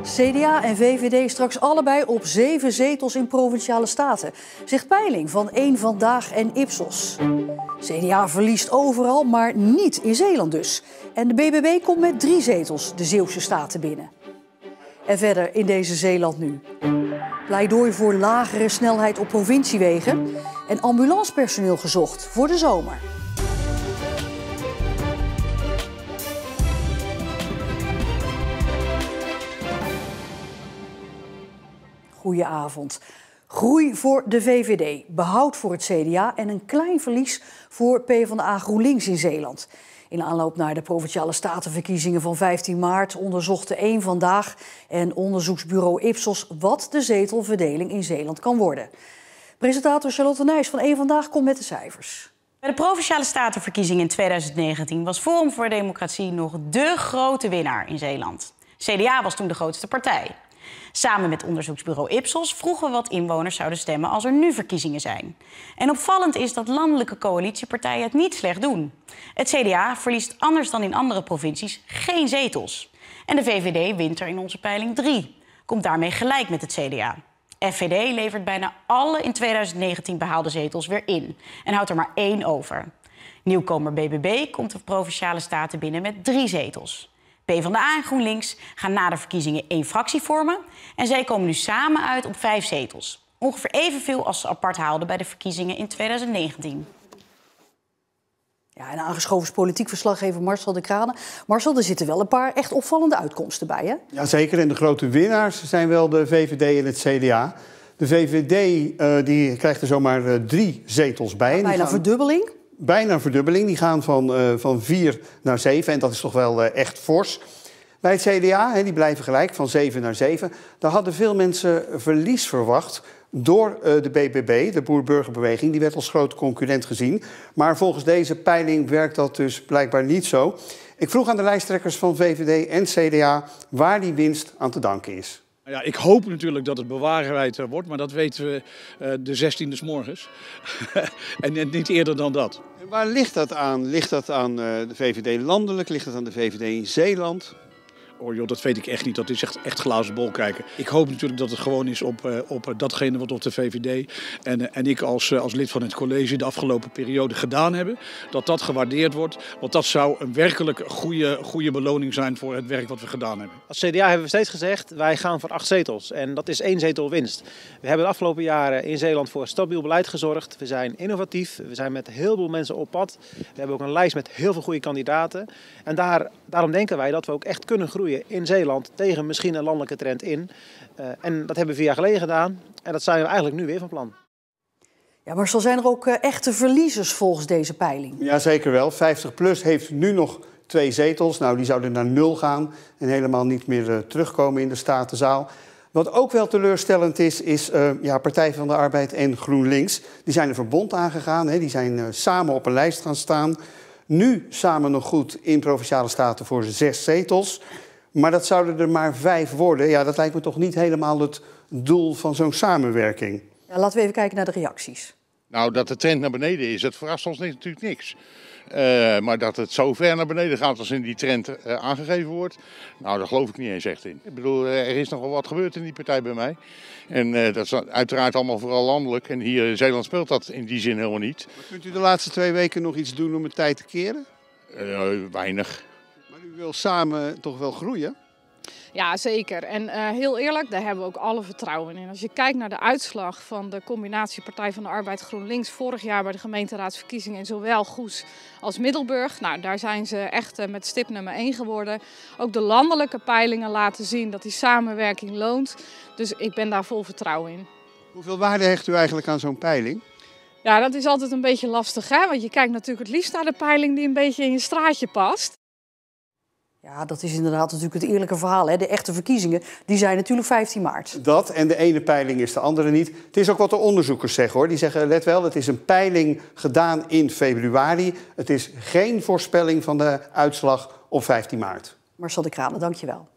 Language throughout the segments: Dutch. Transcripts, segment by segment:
CDA en VVD straks allebei op 7 zetels in Provinciale Staten, zegt peiling van Eén Vandaag en Ipsos. CDA verliest overal, maar niet in Zeeland dus. En de BBB komt met 3 zetels de Zeeuwse Staten binnen. En verder in deze Zeeland nu. Pleidooi voor lagere snelheid op provinciewegen en ambulancepersoneel gezocht voor de zomer. Goedenavond. Groei voor de VVD, behoud voor het CDA en een klein verlies voor PvdA GroenLinks in Zeeland. In aanloop naar de Provinciale Statenverkiezingen van 15 maart onderzochten Eén Vandaag en onderzoeksbureau Ipsos wat de zetelverdeling in Zeeland kan worden. Presentator Charlotte Nijs van Eén Vandaag komt met de cijfers. Bij de Provinciale Statenverkiezingen in 2019 was Forum voor Democratie nog dé grote winnaar in Zeeland. CDA was toen de grootste partij. Samen met onderzoeksbureau Ipsos vroegen we wat inwoners zouden stemmen als er nu verkiezingen zijn. En opvallend is dat landelijke coalitiepartijen het niet slecht doen. Het CDA verliest anders dan in andere provincies geen zetels. En de VVD wint er in onze peiling 3. Komt daarmee gelijk met het CDA. FVD levert bijna alle in 2019 behaalde zetels weer in en houdt er maar 1 over. Nieuwkomer BBB komt de Provinciale Staten binnen met 3 zetels. PvdA en GroenLinks gaan na de verkiezingen 1 fractie vormen en zij komen nu samen uit op 5 zetels. Ongeveer evenveel als ze apart haalden bij de verkiezingen in 2019. Ja, en aangeschoven is politiek verslaggever Marcel de Kranen. Marcel, er zitten wel een paar echt opvallende uitkomsten bij, hè? Jazeker, en de grote winnaars zijn wel de VVD en het CDA. De VVD die krijgt er zomaar 3 zetels bij. Bijna verdubbeling. Bijna een verdubbeling. Die gaan van 4 naar 7. En dat is toch wel echt fors. Bij het CDA, die blijven gelijk, van 7 naar 7. Daar hadden veel mensen verlies verwacht door de BBB, de Boer-Burgerbeweging. Die werd als grote concurrent gezien. Maar volgens deze peiling werkt dat dus blijkbaar niet zo. Ik vroeg aan de lijsttrekkers van VVD en CDA waar die winst aan te danken is. Ja, ik hoop natuurlijk dat het bewaarheid wordt, maar dat weten we de 16e 's morgens. en niet eerder dan dat. En waar ligt dat aan? Ligt dat aan de VVD landelijk? Ligt dat aan de VVD in Zeeland? Oh joh, dat weet ik echt niet. Dat is echt glazen bol kijken. Ik hoop natuurlijk dat het gewoon is op datgene wat op de VVD en ik als lid van het college de afgelopen periode gedaan hebben. Dat dat gewaardeerd wordt. Want dat zou een werkelijk goede beloning zijn voor het werk wat we gedaan hebben. Als CDA hebben we steeds gezegd, wij gaan voor 8 zetels. En dat is 1 zetel winst. We hebben de afgelopen jaren in Zeeland voor stabiel beleid gezorgd. We zijn innovatief. We zijn met heel veel mensen op pad. We hebben ook een lijst met heel veel goede kandidaten. En daarom denken wij dat we ook echt kunnen groeien in Zeeland tegen misschien een landelijke trend in. En dat hebben we 4 jaar geleden gedaan. En dat zijn we eigenlijk nu weer van plan. Ja, maar zijn er ook echte verliezers volgens deze peiling? Ja, zeker wel. 50PLUS heeft nu nog 2 zetels. Nou, die zouden naar 0 gaan en helemaal niet meer terugkomen in de Statenzaal. Wat ook wel teleurstellend is Partij van de Arbeid en GroenLinks. Die zijn een verbond aangegaan. Die zijn samen op een lijst gaan staan. Nu samen nog goed in Provinciale Staten voor 6 zetels. Maar dat zouden er maar 5 worden. Ja, dat lijkt me toch niet helemaal het doel van zo'n samenwerking. Ja, laten we even kijken naar de reacties. Nou, dat de trend naar beneden is, dat verrast ons natuurlijk niks. Maar dat het zo ver naar beneden gaat als in die trend aangegeven wordt, nou, daar geloof ik niet eens echt in. Ik bedoel, er is nogal wat gebeurd in die partij bij mij. En dat is uiteraard allemaal vooral landelijk. En hier in Zeeland speelt dat in die zin helemaal niet. Maar kunt u de laatste 2 weken nog iets doen om het tijd te keren? Weinig. Maar u wil samen toch wel groeien? Ja, zeker. En heel eerlijk, daar hebben we ook alle vertrouwen in. Als je kijkt naar de uitslag van de combinatie Partij van de Arbeid GroenLinks vorig jaar bij de gemeenteraadsverkiezingen in zowel Goes als Middelburg. Nou, daar zijn ze echt met stip nummer 1 geworden. Ook de landelijke peilingen laten zien dat die samenwerking loont. Dus ik ben daar vol vertrouwen in. Hoeveel waarde hecht u eigenlijk aan zo'n peiling? Ja, dat is altijd een beetje lastig, hè? Want je kijkt natuurlijk het liefst naar de peiling die een beetje in je straatje past. Ja, dat is inderdaad natuurlijk het eerlijke verhaal. Hè? De echte verkiezingen, die zijn natuurlijk 15 maart. Dat en de ene peiling is de andere niet. Het is ook wat de onderzoekers zeggen, hoor. Die zeggen, let wel, het is een peiling gedaan in februari. Het is geen voorspelling van de uitslag op 15 maart. Marcel de Kranen, dank je wel.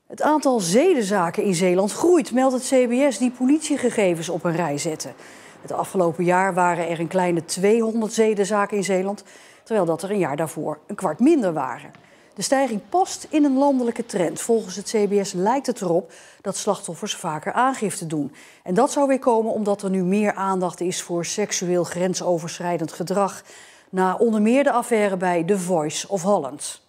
Het aantal zedenzaken in Zeeland groeit, meldt het CBS die politiegegevens op een rij zetten. Het afgelopen jaar waren er een kleine 200 zedenzaken in Zeeland, terwijl dat er een jaar daarvoor een kwart minder waren. De stijging past in een landelijke trend. Volgens het CBS lijkt het erop dat slachtoffers vaker aangifte doen. En dat zou weer komen omdat er nu meer aandacht is voor seksueel grensoverschrijdend gedrag. Na onder meer de affaire bij The Voice of Holland.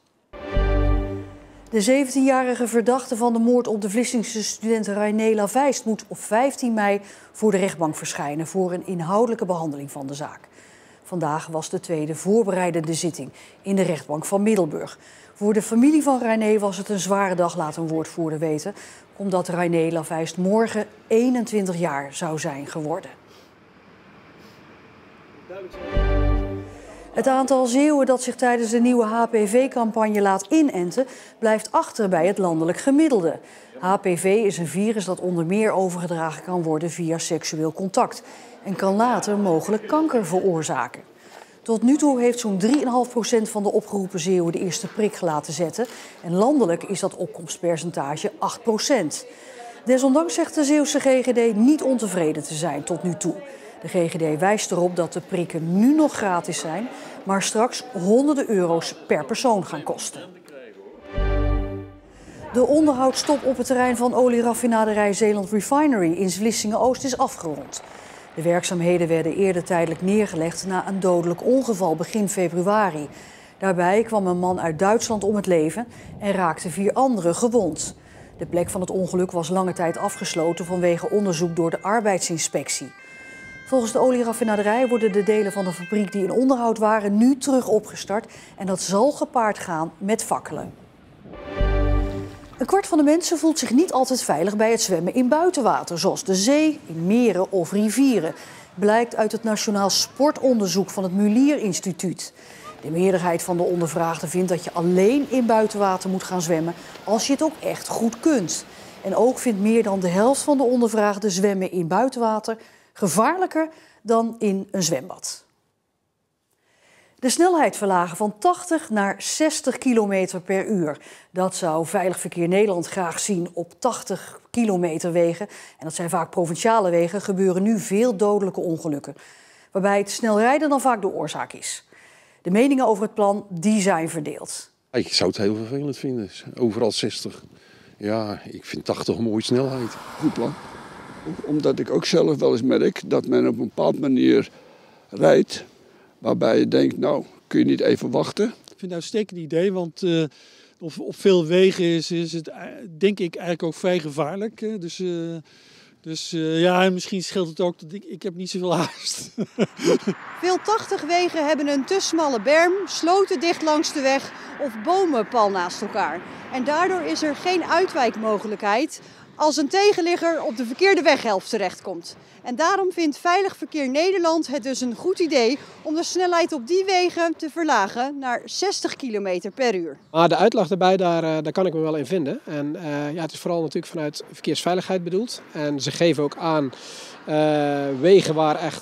De 17-jarige verdachte van de moord op de Vlissingse student Rainela Vijst moet op 15 mei voor de rechtbank verschijnen voor een inhoudelijke behandeling van de zaak. Vandaag was de tweede voorbereidende zitting in de rechtbank van Middelburg. Voor de familie van Rainela was het een zware dag, laat een woordvoerder weten, omdat Rainela Vijst morgen 21 jaar zou zijn geworden. Het aantal Zeeuwen dat zich tijdens de nieuwe HPV-campagne laat inenten, blijft achter bij het landelijk gemiddelde. HPV is een virus dat onder meer overgedragen kan worden via seksueel contact en kan later mogelijk kanker veroorzaken. Tot nu toe heeft zo'n 3,5% van de opgeroepen Zeeuwen de eerste prik laten zetten en landelijk is dat opkomstpercentage 8%. Desondanks zegt de Zeeuwse GGD niet ontevreden te zijn tot nu toe. De GGD wijst erop dat de prikken nu nog gratis zijn, maar straks honderden euro's per persoon gaan kosten. De onderhoudsstop op het terrein van olieraffinaderij Zeeland Refinery in Vlissingen-Oost is afgerond. De werkzaamheden werden eerder tijdelijk neergelegd na een dodelijk ongeval begin februari. Daarbij kwam een man uit Duitsland om het leven en raakten 4 anderen gewond. De plek van het ongeluk was lange tijd afgesloten vanwege onderzoek door de arbeidsinspectie. Volgens de olieraffinaderij worden de delen van de fabriek die in onderhoud waren nu terug opgestart en dat zal gepaard gaan met fakkelen. Een kwart van de mensen voelt zich niet altijd veilig bij het zwemmen in buitenwater, zoals de zee, in meren of rivieren. Blijkt uit het Nationaal Sportonderzoek van het Mulier Instituut. De meerderheid van de ondervraagden vindt dat je alleen in buitenwater moet gaan zwemmen als je het ook echt goed kunt. En ook vindt meer dan de helft van de ondervraagden zwemmen in buitenwater gevaarlijker dan in een zwembad. De snelheid verlagen van 80 naar 60 km per uur. Dat zou Veilig Verkeer Nederland graag zien op 80 kilometer wegen. En dat zijn vaak provinciale wegen, gebeuren nu veel dodelijke ongelukken. Waarbij het snel rijden dan vaak de oorzaak is. De meningen over het plan die zijn verdeeld. Ik zou het heel vervelend vinden. Overal 60. Ja, ik vind 80 een mooie snelheid. Goed plan. Omdat ik ook zelf wel eens merk dat men op een bepaalde manier rijdt. Waarbij je denkt, nou, kun je niet even wachten? Ik vind het een uitstekend idee, want op veel wegen is het denk ik eigenlijk ook vrij gevaarlijk. Dus ja, misschien scheelt het ook dat ik heb niet zoveel haast. Veel 80-wegen hebben een te smalle berm, sloten dicht langs de weg of bomen pal naast elkaar. En daardoor is er geen uitwijkmogelijkheid als een tegenligger op de verkeerde weghelft terechtkomt. En daarom vindt Veilig Verkeer Nederland het dus een goed idee om de snelheid op die wegen te verlagen naar 60 km per uur. Maar de uitleg daarbij, daar kan ik me wel in vinden. En ja, het is vooral natuurlijk vanuit verkeersveiligheid bedoeld. En ze geven ook aan wegen waar,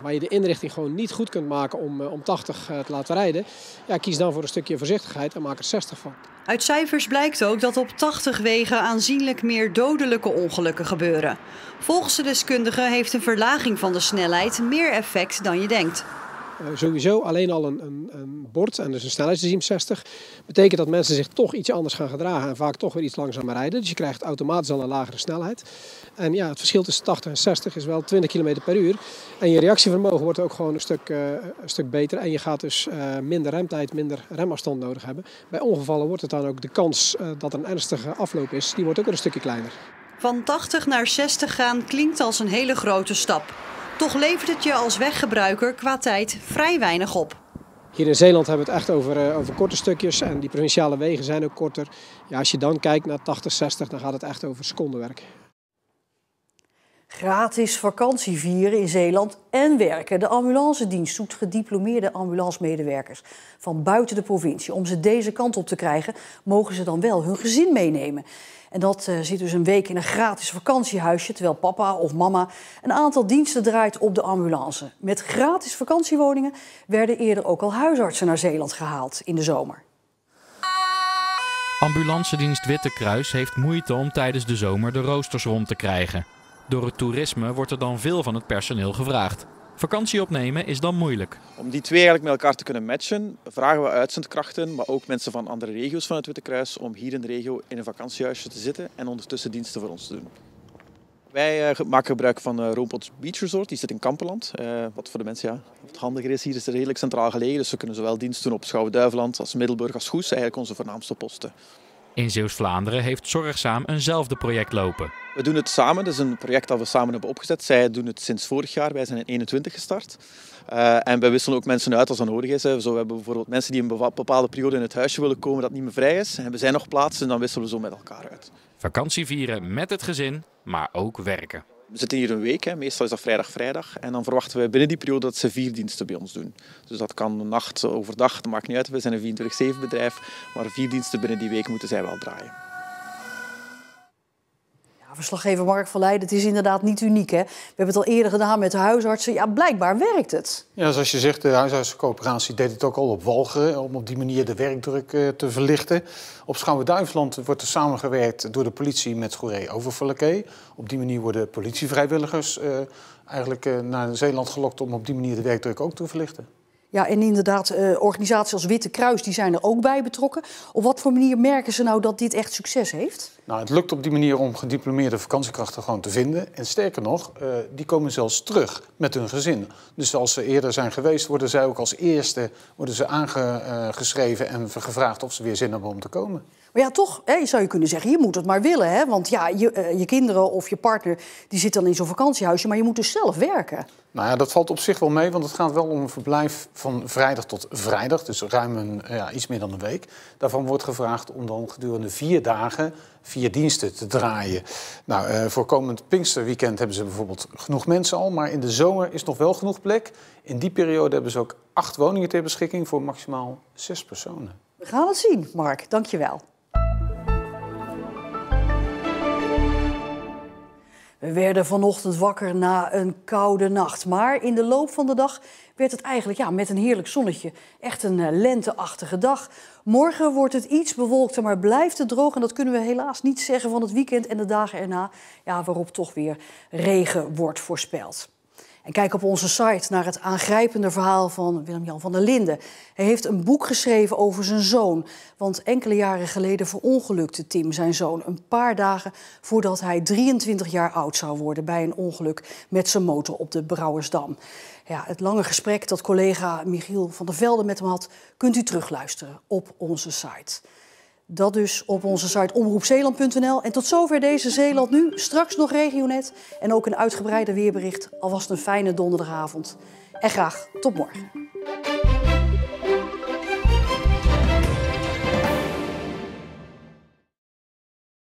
waar je de inrichting gewoon niet goed kunt maken om 80 te laten rijden. Ja, kies dan voor een stukje voorzichtigheid en maak er 60 van. Uit cijfers blijkt ook dat op 80 wegen aanzienlijk meer dodelijke ongelukken gebeuren. Volgens de deskundigen heeft een verlaging van de snelheid meer effect dan je denkt. Sowieso alleen al een bord en dus een snelheidsregime 60 betekent dat mensen zich toch iets anders gaan gedragen en vaak toch weer iets langzamer rijden. Dus je krijgt automatisch al een lagere snelheid. En ja, het verschil tussen 80 en 60 is wel 20 km per uur. En je reactievermogen wordt ook gewoon een stuk beter en je gaat dus minder remtijd, minder remafstand nodig hebben. Bij ongevallen wordt het dan ook de kans dat er een ernstige afloop is, die wordt ook weer een stukje kleiner. Van 80 naar 60 gaan klinkt als een hele grote stap. Toch levert het je als weggebruiker qua tijd vrij weinig op. Hier in Zeeland hebben we het echt over korte stukjes en die provinciale wegen zijn ook korter. Ja, als je dan kijkt naar 80, 60, dan gaat het echt over secondenwerk. Gratis vakantie vieren in Zeeland en werken. De ambulancedienst zoekt gediplomeerde ambulancemedewerkers van buiten de provincie. Om ze deze kant op te krijgen, mogen ze dan wel hun gezin meenemen. En dat zit dus een week in een gratis vakantiehuisje, terwijl papa of mama een aantal diensten draait op de ambulance. Met gratis vakantiewoningen werden eerder ook al huisartsen naar Zeeland gehaald in de zomer. Ambulancedienst Witte Kruis heeft moeite om tijdens de zomer de roosters rond te krijgen. Door het toerisme wordt er dan veel van het personeel gevraagd. Vakantie opnemen is dan moeilijk. Om die twee eigenlijk met elkaar te kunnen matchen, vragen we uitzendkrachten, maar ook mensen van andere regio's van het Witte Kruis, om hier in de regio in een vakantiehuisje te zitten en ondertussen diensten voor ons te doen. Wij maken gebruik van Roompots Beach Resort, die zit in Kampenland. Wat voor de mensen wat handiger is, hier is het redelijk centraal gelegen. Dus we kunnen zowel dienst doen op Schouwen-Duiveland als Middelburg als Goes, eigenlijk onze voornaamste posten. In Zeeuws-Vlaanderen heeft Zorgzaam eenzelfde project lopen. We doen het samen, dat is een project dat we samen hebben opgezet. Zij doen het sinds vorig jaar, wij zijn in 2021 gestart. En wij wisselen ook mensen uit als dat nodig is. Zo hebben we bijvoorbeeld mensen die een bepaalde periode in het huisje willen komen dat niet meer vrij is. En we zijn nog plaatsen en dan wisselen we zo met elkaar uit. Vakantie vieren met het gezin, maar ook werken. We zitten hier een week, meestal is dat vrijdag. En dan verwachten wij binnen die periode dat ze 4 diensten bij ons doen. Dus dat kan nacht, overdag, dat maakt niet uit. We zijn een 24/7 bedrijf, maar 4 diensten binnen die week moeten zij wel draaien. Verslaggever Mark van Leijden, het is inderdaad niet uniek, hè? We hebben het al eerder gedaan met de huisartsen. Ja, blijkbaar werkt het. Ja, zoals je zegt, de huisartsencoöperatie deed het ook al op Walcheren, om op die manier de werkdruk te verlichten. Op Schouwen-Duiveland wordt er samengewerkt door de politie met Goeree Overflakkee. Op die manier worden politievrijwilligers eigenlijk naar Zeeland gelokt om op die manier de werkdruk ook te verlichten. Ja, en inderdaad, organisaties als Witte Kruis die zijn er ook bij betrokken. Op wat voor manier merken ze nou dat dit echt succes heeft? Nou, het lukt op die manier om gediplomeerde vakantiekrachten gewoon te vinden. En sterker nog, die komen zelfs terug met hun gezin. Dus als ze eerder zijn geweest, worden zij ook als eerste aangeschreven en gevraagd of ze weer zin hebben om te komen. Maar ja, toch, je zou je kunnen zeggen, je moet het maar willen. Hè? Want ja, je kinderen of je partner die zit dan in zo'n vakantiehuisje, maar je moet dus zelf werken. Nou ja, dat valt op zich wel mee, want het gaat wel om een verblijf van vrijdag tot vrijdag. Dus ruim iets meer dan een week. Daarvan wordt gevraagd om dan gedurende 4 dagen 4 diensten te draaien. Nou, voor komend Pinksterweekend hebben ze bijvoorbeeld genoeg mensen al. Maar in de zomer is nog wel genoeg plek. In die periode hebben ze ook 8 woningen ter beschikking voor maximaal 6 personen. We gaan het zien, Mark. Dank je wel. We werden vanochtend wakker na een koude nacht. Maar in de loop van de dag werd het eigenlijk met een heerlijk zonnetje echt een lenteachtige dag. Morgen wordt het iets bewolkter, maar blijft het droog. En dat kunnen we helaas niet zeggen van het weekend en de dagen erna. Ja, waarop toch weer regen wordt voorspeld. En kijk op onze site naar het aangrijpende verhaal van Willem-Jan van der Linden. Hij heeft een boek geschreven over zijn zoon. Want enkele jaren geleden verongelukte Tim, zijn zoon, een paar dagen voordat hij 23 jaar oud zou worden bij een ongeluk met zijn motor op de Brouwersdam. Ja, het lange gesprek dat collega Michiel van der Velde met hem had, kunt u terugluisteren op onze site. Dat dus op onze site omroepzeeland.nl. En tot zover deze Zeeland Nu. Straks nog Regionet en ook een uitgebreide weerbericht. Alvast een fijne donderdagavond. En graag tot morgen.